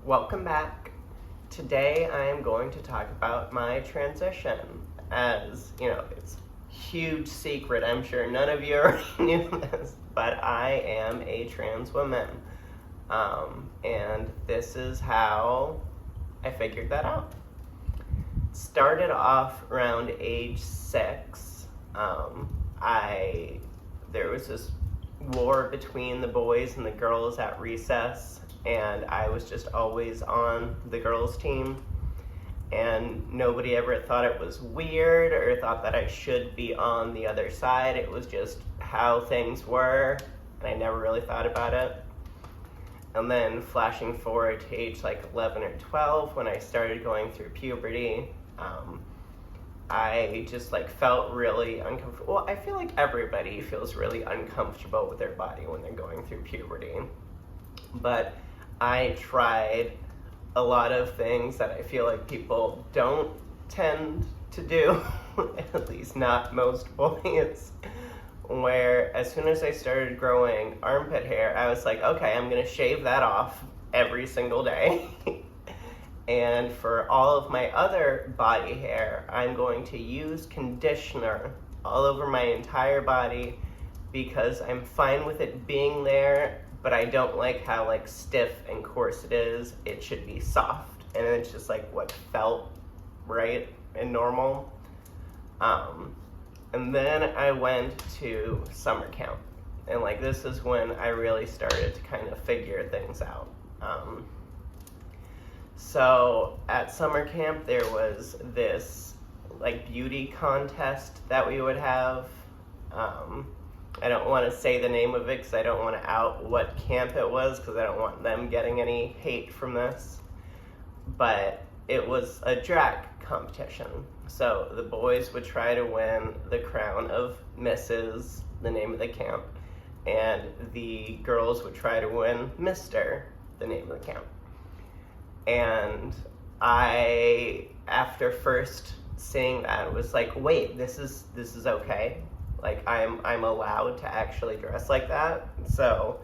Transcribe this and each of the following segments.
Welcome back. Today I am going to talk about my transition. As you know, it's a huge secret. I'm sure none of you already knew this, but I am a trans woman. And this is how I figured that out. Started off around age 6. There was this war between the boys and the girls at recess, and I was just always on the girls' team, and nobody ever thought it was weird or thought that I should be on the other side. It was just how things were, and I never really thought about it. And then flashing forward to age like 11 or 12, when I started going through puberty, I just felt really uncomfortable. Well, I feel like everybody feels really uncomfortable with their body when they're going through puberty. But I tried a lot of things that I feel like people don't tend to do, at least not most boys, where as soon as I started growing armpit hair, I was like, okay, I'm going to shave that off every single day. And for all of my other body hair, I'm going to use conditioner all over my entire body because I'm fine with it being there, but I don't like how stiff and coarse it is. It should be soft, and it's just what felt right and normal. And then I went to summer camp, and this is when I really started to kind of figure things out. So at summer camp, there was this beauty contest that we would have. I don't want to say the name of it because I don't want to out what camp it was because I don't want them getting any hate from this. But it was a drag competition. So the boys would try to win the crown of Mrs., the name of the camp, and the girls would try to win Mr., the name of the camp. And I, after first seeing that, was like, wait, this is okay. I'm allowed to actually dress like that. So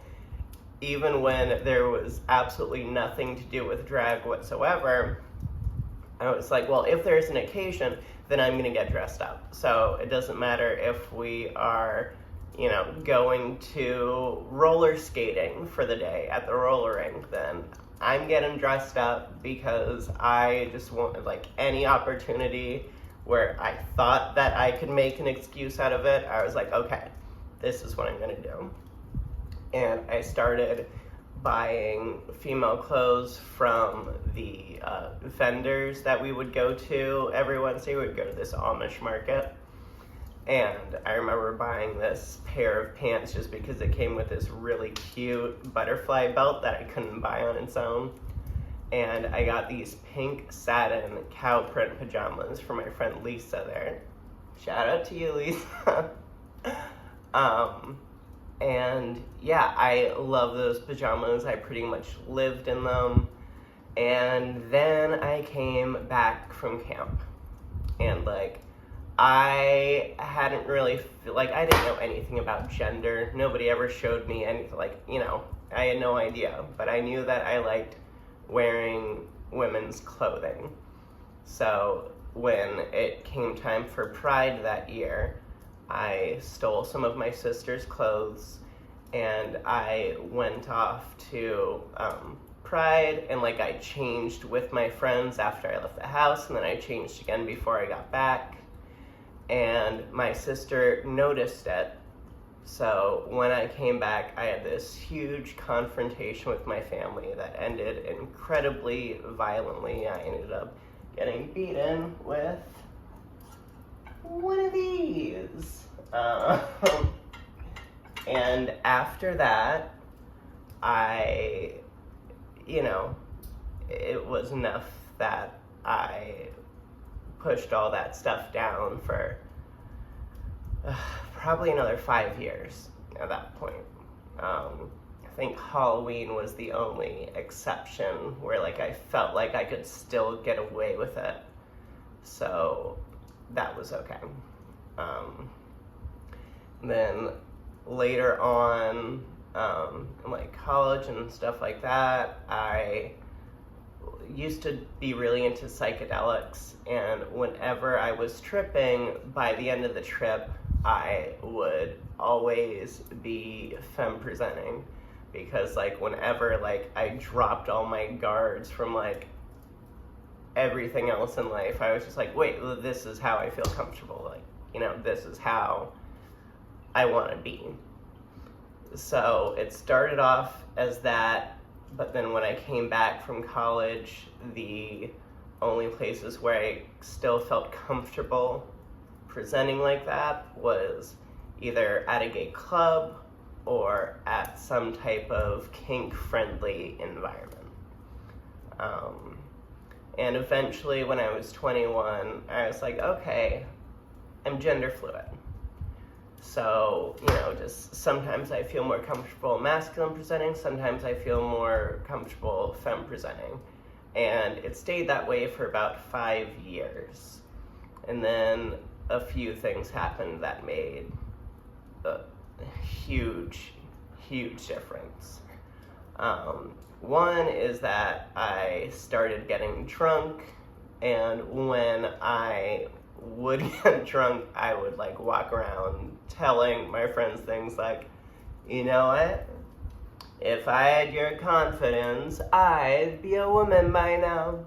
even when there was absolutely nothing to do with drag whatsoever, I was like, well, if there's an occasion, then I'm gonna get dressed up. So it doesn't matter if we are, going to roller skating for the day at the roller rink, then I'm getting dressed up because I just wanted any opportunity where I thought that I could make an excuse out of it. I was like, okay, this is what I'm gonna do. And I started buying female clothes from the vendors that we would go to every Wednesday. We would go to this Amish market. And I remember buying this pair of pants just because it came with this really cute butterfly belt that I couldn't buy on its own. And I got these pink satin cow print pajamas from my friend Lisa there. Shout out to you, Lisa. And yeah, I love those pajamas. I pretty much lived in them. And then I came back from camp. And I hadn't really, I didn't know anything about gender. Nobody ever showed me anything, I had no idea. But I knew that I liked wearing women's clothing. So when it came time for Pride that year, I stole some of my sister's clothes and I went off to Pride, and I changed with my friends after I left the house, and then I changed again before I got back. And my sister noticed it. So when I came back, I had this huge confrontation with my family that ended incredibly violently. I ended up getting beaten with one of these. And after that, it was enough that I pushed all that stuff down for probably another 5 years at that point. I think Halloween was the only exception where I felt like I could still get away with it. So that was okay. Then later on, in college and stuff like that, I used to be really into psychedelics, and whenever I was tripping, by the end of the trip, I would always be femme presenting, because like whenever like I dropped all my guards from like everything else in life, I was just like, wait, this is how I feel comfortable. Like, you know, this is how I want to be. So it started off as that, but then when I came back from college, the only places where I still felt comfortable presenting like that was either at a gay club or at some type of kink-friendly environment. And eventually, when I was 21, I was like, okay, I'm gender fluid. So, you know, just sometimes I feel more comfortable masculine presenting, sometimes I feel more comfortable femme presenting. And it stayed that way for about 5 years. And then a few things happened that made a huge, huge difference. One is that I started getting drunk, and when I would get drunk, I would like walk around telling my friends things like, you know what? If I had your confidence, I'd be a woman by now.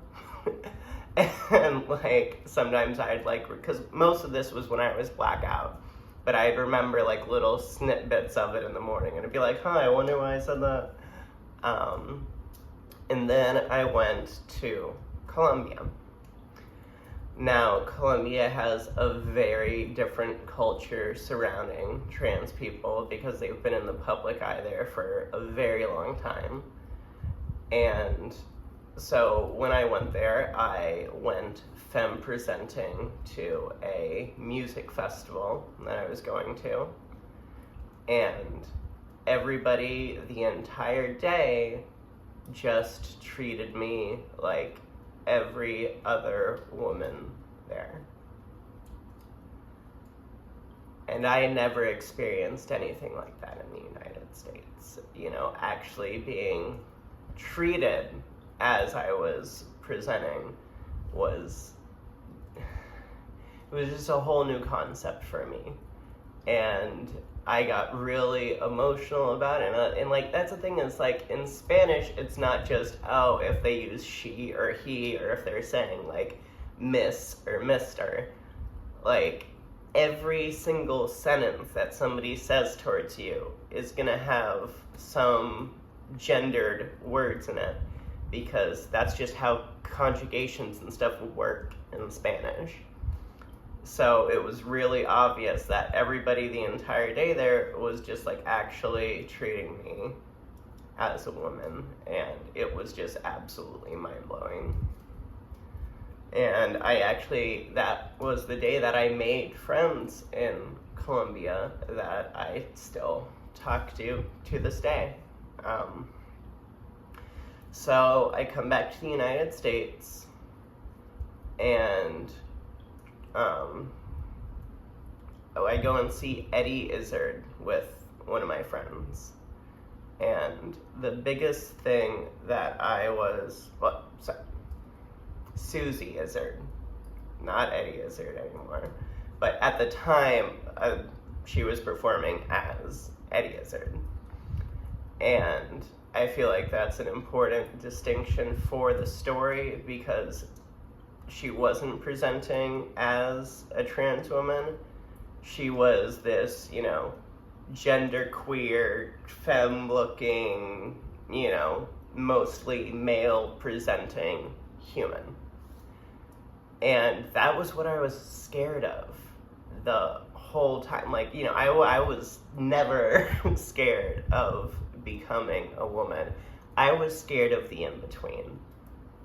And like sometimes I'd like, because most of this was when I was blackout, but I'd remember like little snippets of it in the morning, and I'd be like, huh, I wonder why I said that. And then I went to Colombia. Now, Colombia has a very different culture surrounding trans people because they've been in the public eye there for a very long time. And so when I went there, I went femme presenting to a music festival that I was going to. And everybody the entire day just treated me like every other woman there. And I never experienced anything like that in the United States. You know, actually being treated as I was presenting was, it was just a whole new concept for me. And I got really emotional about it. And like, that's the thing, is like in Spanish, it's not just, oh, if they use she or he, or if they're saying like miss or mister. Like every single sentence that somebody says towards you is gonna have some gendered words in it, because that's just how conjugations and stuff work in Spanish. So it was really obvious that everybody the entire day there was just like actually treating me as a woman, and it was just absolutely mind-blowing. And that was the day that I made friends in Colombia that I still talk to this day. So I come back to the United States, and I go and see Eddie Izzard with one of my friends. And the biggest thing that Susie Izzard, not Eddie Izzard anymore. But at the time, she was performing as Eddie Izzard. And I feel like that's an important distinction for the story, because she wasn't presenting as a trans woman. She was this, you know, genderqueer, femme-looking, you know, mostly male-presenting human. And that was what I was scared of the whole time. Like, you know, I was never scared of becoming a woman. I was scared of the in-between.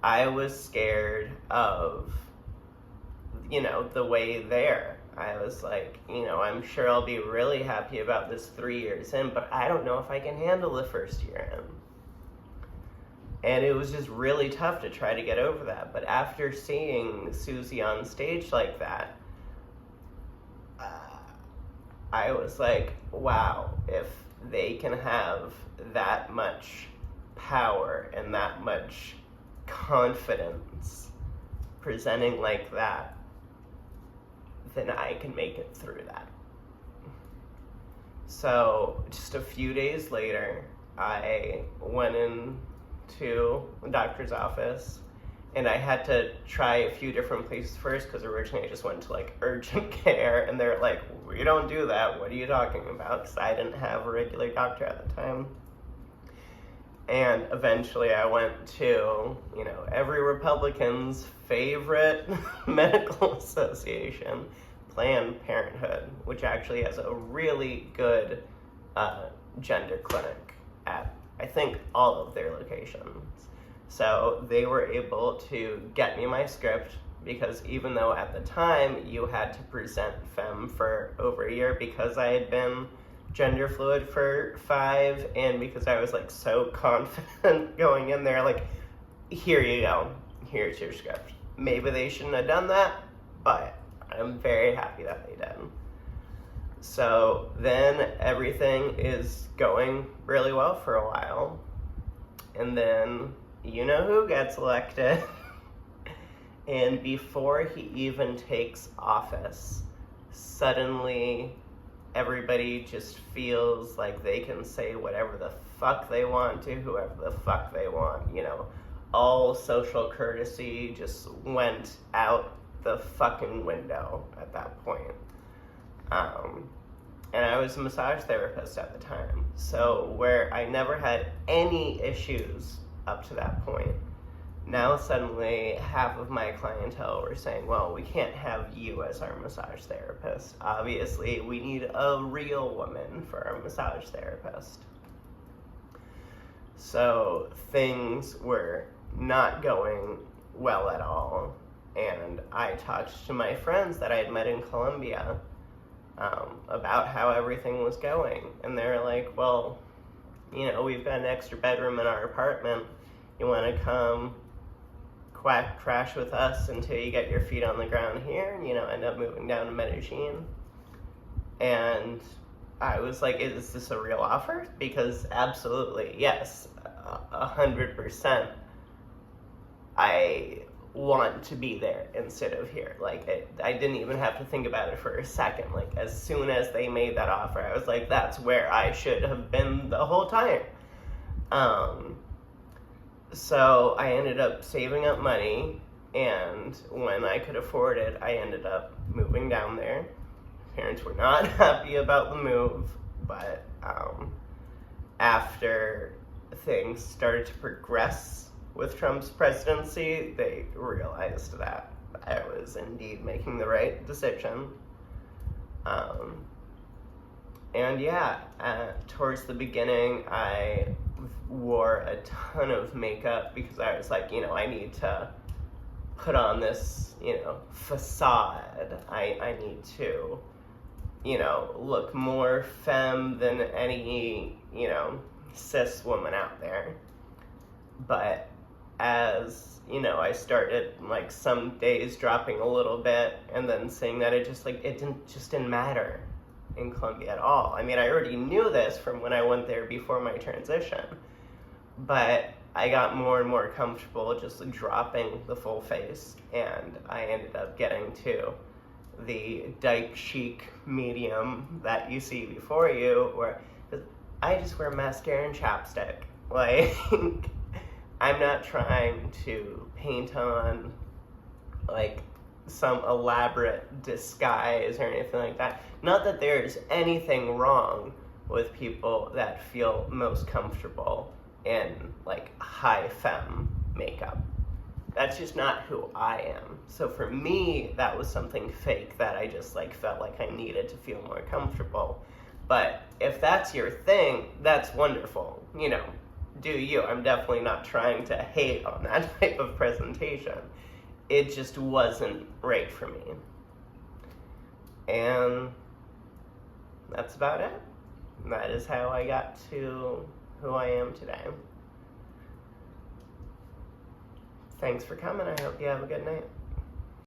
I was scared of, you know, the way there. I was like, you know, I'm sure I'll be really happy about this 3 years in, but I don't know if I can handle the first year in. And it was just really tough to try to get over that. But after seeing Susie on stage like that, I was like, wow, if they can have that much power and that much confidence presenting like that, then I can make it through that. So just a few days later, I went into the doctor's office, and I had to try a few different places first, because originally I just went to like urgent care, and they're like, we don't do that, what are you talking about? Because I didn't have a regular doctor at the time. And eventually I went to, every Republican's favorite medical association, Planned Parenthood, which actually has a really good gender clinic at, I think, all of their locations. So they were able to get me my script, because even though at the time you had to present FEM for over a year, because I had been gender fluid for 5, and because I was like so confident going in there, like, here you go, here's your script. Maybe they shouldn't have done that, but I'm very happy that they did. So then everything is going really well for a while, and then you know who gets elected. And before he even takes office, suddenly everybody just feels like they can say whatever the fuck they want to whoever the fuck they want. All social courtesy just went out the fucking window at that point. And I was a massage therapist at the time, so where I never had any issues up to that point, now suddenly half of my clientele were saying, well, we can't have you as our massage therapist. Obviously, we need a real woman for our massage therapist. So things were not going well at all. And I talked to my friends that I had met in Colombia about how everything was going. And they were like, well, we've got an extra bedroom in our apartment. You want to come crash with us until you get your feet on the ground here and, end up moving down to Medellin? And I was like, is this a real offer? Because absolutely, yes, 100%. I want to be there instead of here. Like, I didn't even have to think about it for a second. Like, as soon as they made that offer, I was like, that's where I should have been the whole time. So I ended up saving up money, and when I could afford it, I ended up moving down there. Parents were not happy about the move, but after things started to progress with Trump's presidency, they realized that I was indeed making the right decision. And yeah, towards the beginning, I wore a ton of makeup because I was like, I need to put on this, facade. I need to, look more femme than any, cis woman out there. But as, I started, like, some days dropping a little bit and then saying that it didn't matter in Colombia at all. I mean, I already knew this from when I went there before my transition, but I got more and more comfortable just dropping the full face, and I ended up getting to the dyke chic medium that you see before you, where I just wear mascara and chapstick. Like, I'm not trying to paint on, like, some elaborate disguise or anything like that. Not that there's anything wrong with people that feel most comfortable in, like, high femme makeup. That's just not who I am. So for me, that was something fake that I just, like, felt like I needed to feel more comfortable. But if that's your thing, that's wonderful. Do you. I'm definitely not trying to hate on that type of presentation. It just wasn't right for me. And that's about it. That is how I got to who I am today. Thanks for coming. I hope you have a good night.